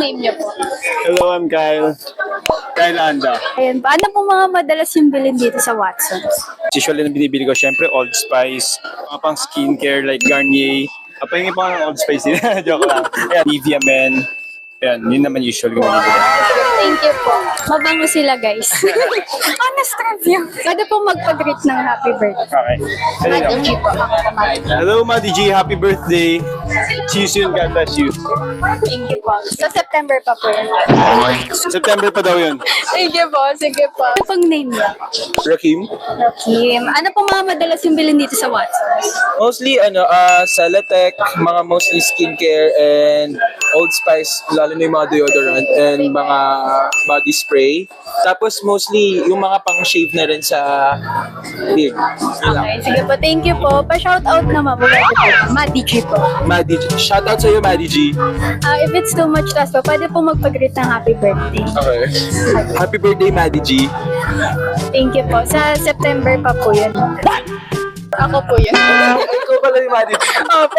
name niyo po? Hello, I'm Kyle. Kyle Anda. Ayan, paano po mga madalas yung bilhin dito sa Watsons? Usually na binibili ko, syempre, Old Spice. Mga pang skincare like Garnier. Pahingi pa ng Old Spice din. Joke lang. Ayan, Nivea Men. Ayan, yun naman usually ko binibili. Thank you po. Mabango sila, guys. Honest review. Pwede po magpag-greet ng happy birthday. Okay. Madi G po. Ako po, Madi G. Hello, Madi G. Happy birthday. See you soon. God bless you. Thank you po. Sa September pa po yun. September pa daw yun. Thank you po. Sige po. Ano pong name niya? Rakim? Kim. Ano po mga madalas yung bilhin dito sa Watsons? Mostly Salatec, mga mostly skincare and Old Spice, lalo na yung mga deodorant and mga body spray. Tapos mostly yung mga pang-shave na rin sa beard. Yun lang. Okay, sige po. Thank you po. Pa-shoutout naman po. Madi G po. Maddie G. Shoutout sa'yo, Maddie G. If it's too much task po, pwede po magpag-greet ng happy birthday. Okay. Happy birthday, Maddie G. Thank you po. Sa September pa po yun. Ako po yun. Ikaw pala yung Maddie G. Opo.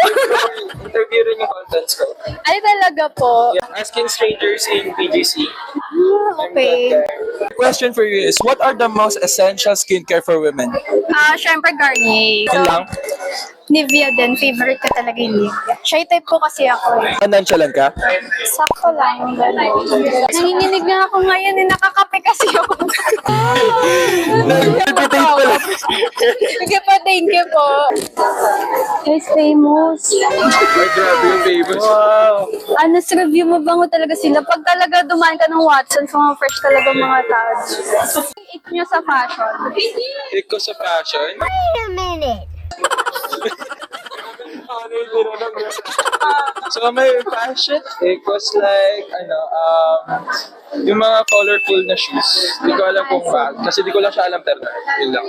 Interview rin yung contents ko. Ay talaga po. Yeah, asking strangers in PGC. Okay. Question for you is, what are the most essential skincare for women? Syempre Garnier. Yun lang? Nivea din. Favorite ko talaga yung Nivea. Shy type po kasi ako eh. Nonchalant ka? Sakto lang. Nanginginig na ako ngayon eh. Nakakape kasi ako. Sige po, thank you po. Guys, famous. Ay, grabe yung famous. Wow. Honest review mo bango talaga sila. Pag talaga dumaan ka ng Watsons, mga fresh talaga mga tao. Eat nyo sa fashion. Ikaw sa fashion? So may fashion, it was like, yung mga colorful na shoes. Hindi ko alam kung ba, kasi di ko lang siya alam terno. Yun lang.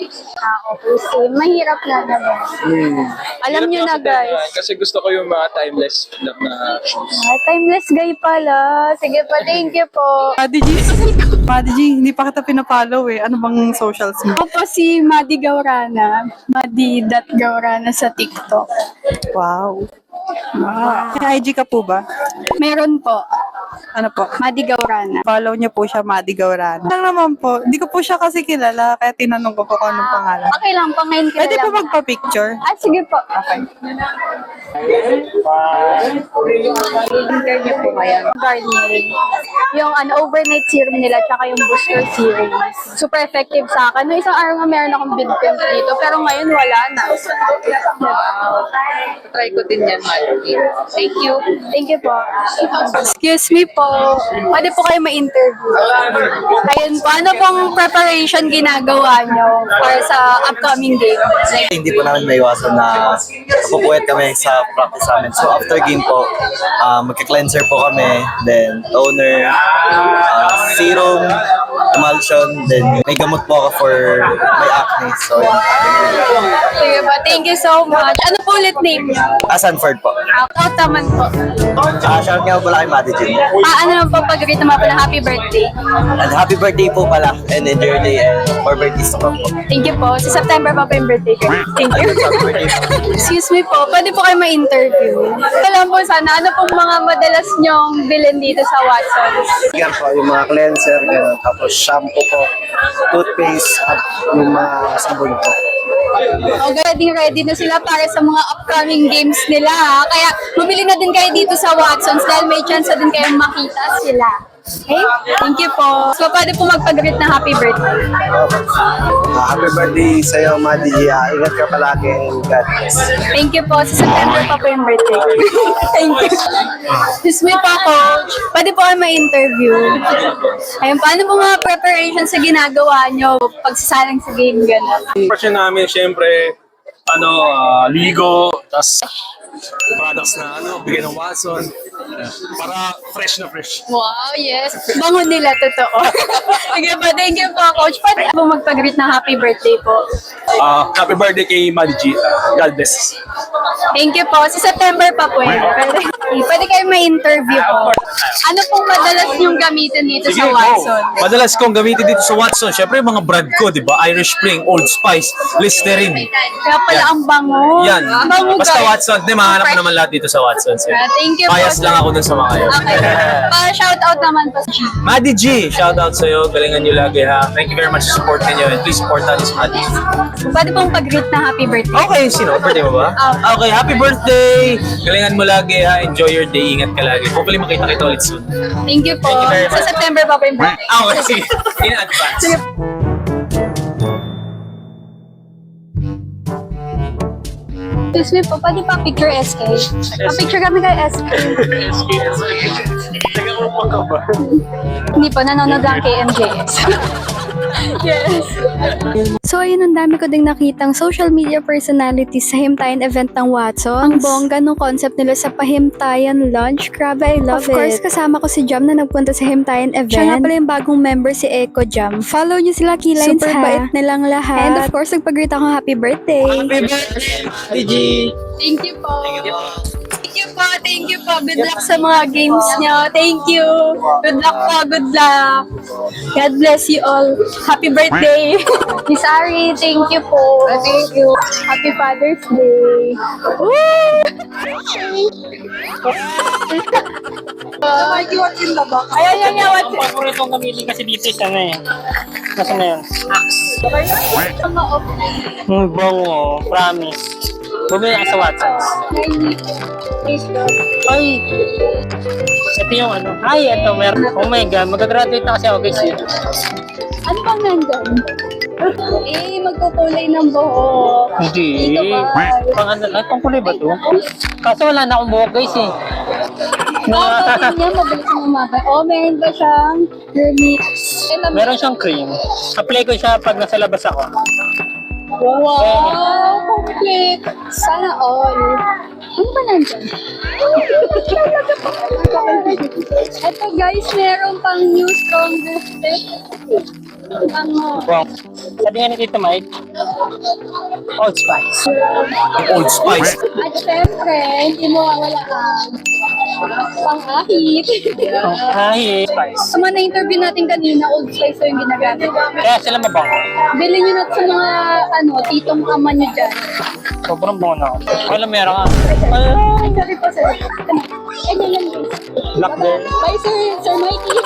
Okay. So, mahirap na naman. Alam Hirap nyo lang na sa terno yan, guys. kasi gusto ko yung mga timeless na shoes. Timeless guy pala. Sige pa, thank you po. Madi G. Madi G, hindi pa kita pinapollow eh. Ano bang socials mo? Ako po si Madi Gaurana. Madi.Gaurana sa TikTok. Wow. May IG ka po ba? Meron po. Ano po? Madi Gaurana. Follow niyo po siya, Madi Gaurana. Lang naman po. Hindi ko po siya kasi kilala, kaya tinanong ko po kung anong pangalan. Okay lang, pangayon ko Pwede lang. po magpa-picture? Sige po. Okay. Interview po ngayon. Garnier. Yung overnight serum nila, tsaka yung booster serum. Super effective sa akin. Noong isang araw nga meron akong big pimp dito, pero ngayon wala na. Try ko din yan, Marty. Thank you. Thank you po. Excuse me po. Pwede po kayo ma-interview. Ayun po, ano pong preparation ginagawa nyo para sa upcoming game? Hindi po namin maiwasan na pupuwet kami sa practice namin. So after game po, magka-cleanser po kami, then toner, serum, emulsion, then may gamot po ako for my acne. So yun. Sige po, thank you so much. Ano po ulit name nyo? Sanford po. Out naman po. Shout nga po pala kay Madi G. Ano naman po pag-greet naman po ng happy birthday? And happy birthday po pala and enjoy your day and more birthdays to come po. Thank you po. Sa September pa po yung birthday ko. Thank you. Happy birthday po. Excuse me po, pwede po kayo ma-interview. Alam po sana, ano pong mga madalas nyong bilhin dito sa Watsons? Yan po, yung mga cleanser, gano'n. Tapos shampoo po, toothpaste, at yung mga sabon po. Ready na sila para sa mga upcoming games nila. Ha? Kaya bumili na din kayo dito sa Watsons dahil may chance na din kayong makita sila. Okay? Thank you po. So, pwede po magpag-greet ng happy birthday. Happy birthday sa'yo, Madi G. Ingat ka palagi and God bless. Thank you po. Sa September pa po yung birthday. Thank you. Excuse me po, Coach. Pwede po kayo ma-interview. Ayun, paano po mga preparations sa ginagawa nyo pagsasalang sa game gano'n? Passion namin, syempre, ligo, tas products na bigyan ng Watson. Para fresh na fresh. Wow, yes. Bango nila, totoo. Sige po, thank you po, Coach. Pwede po magpag-greet ng happy birthday po. Happy birthday kay Madi G. God bless. Thank you po. Sa September pa po yun. Pwede kayo ma-interview po. Ano pong madalas yung gamitin dito sa Watson? Madalas kong gamitin dito sa Watson, syempre yung mga brand ko, di ba? Irish Spring, Old Spice, Listerine. Kaya pala ang bango. Yan. Ang bango, Basta guys. Watson, di mahanap mo naman lahat dito sa Watson. Thank you po. Bias lang ako dun sa mga yun. Okay. Pa-shout shoutout naman po. Maddie G, shoutout sa'yo. Galingan nyo lagi ha. Thank you very much sa support ninyo and please support natin si Maddie. Pwede pong pag-greet na happy birthday. Okay, sino? Birthday mo ba? Okay, happy birthday! Galingan mo lagi ha. Enjoy your day. Ingat ka lagi. Hopefully makita kita ulit soon. Thank you po. Thank you very Sa much. September pa po yung birthday. Okay, sige. In advance. Excuse me po, pwede pa picture SK? Pa-picture kami kay SK. Hindi po, nanonood lang kay MJS. Yes. So ayun, ang dami ko ding nakitang social media personalities sa Himtayan event ng Watson. Ang bongga nung concept nila sa Pahimtayan lunch. Grabe, I love it. Of course, kasama ko si Jam na nagpunta sa Himtayan event. Siya nga pala yung bagong member si Eco Jam. Follow niyo sila, Keylines, super bait nilang lahat. And of course, nagpag-greet ako happy birthday. Happy birthday, Maddie G! Thank you po. Thank you po. Thank you po. Good luck sa mga games nyo. Thank you. Good luck po. Good luck. God bless you all. Happy birthday. Miss Ari, thank you po. Thank you. Happy Father's Day. Woo! Mikey, what's in the box? Ayan yan. What's it? Paboritong kamili kasi dito is ano eh. Nasa na yun? Mga off. Bongo, promise. Bumili ka sa Watsons. Ay! Ito yung ano. Ay, ito meron. Oh my God, mag-graduate na kasi ako guys. Ano bang nandun? Magkukulay ng buhok. Hindi. Dito ba? Pang ano, ay, pang kulay ba to? Kaso wala na akong buhok guys eh. Pagkain niya, mabilis ang umabay. Meron ba siyang remix? Meron siyang cream. Apply ko siya pag nasa labas ako. Wow! Complete! Sana all. Ano ba nandyan? Ito guys, meron pang new stronger step. Wow. Sabi nga ni Tito Mike, Old Spice. Old Spice. At syempre, hindi mo wawalaan pang-ahit. Ay, Spice. Sa mga na-interview natin kanina, Old Spice yung ginagamit. Kaya sila mabango. Bilhin nyo na sa mga titong ama nyo dyan. Sobrang bango na ako. Wala meron ka. Ay, sorry po, sir. Ay, yan. Black girl. Bye, Sir Mikey.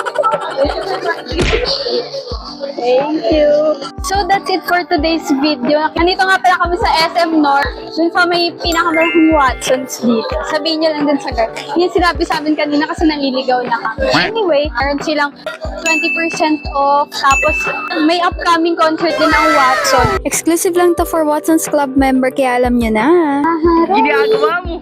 Thank you. So, that's it for today's video. Nandito nga pala kami sa SM North. Dun sa may pinakamalaking Watsons dito. Sabihin nyo lang dun sa guard. Yung sinabi sa amin kanina kasi naliligaw na kami. Anyway, meron silang 20% off. Tapos, may upcoming concert din ang Watson. Exclusive lang to for Watsons Club member, kaya alam nyo na. Ginagawa mo.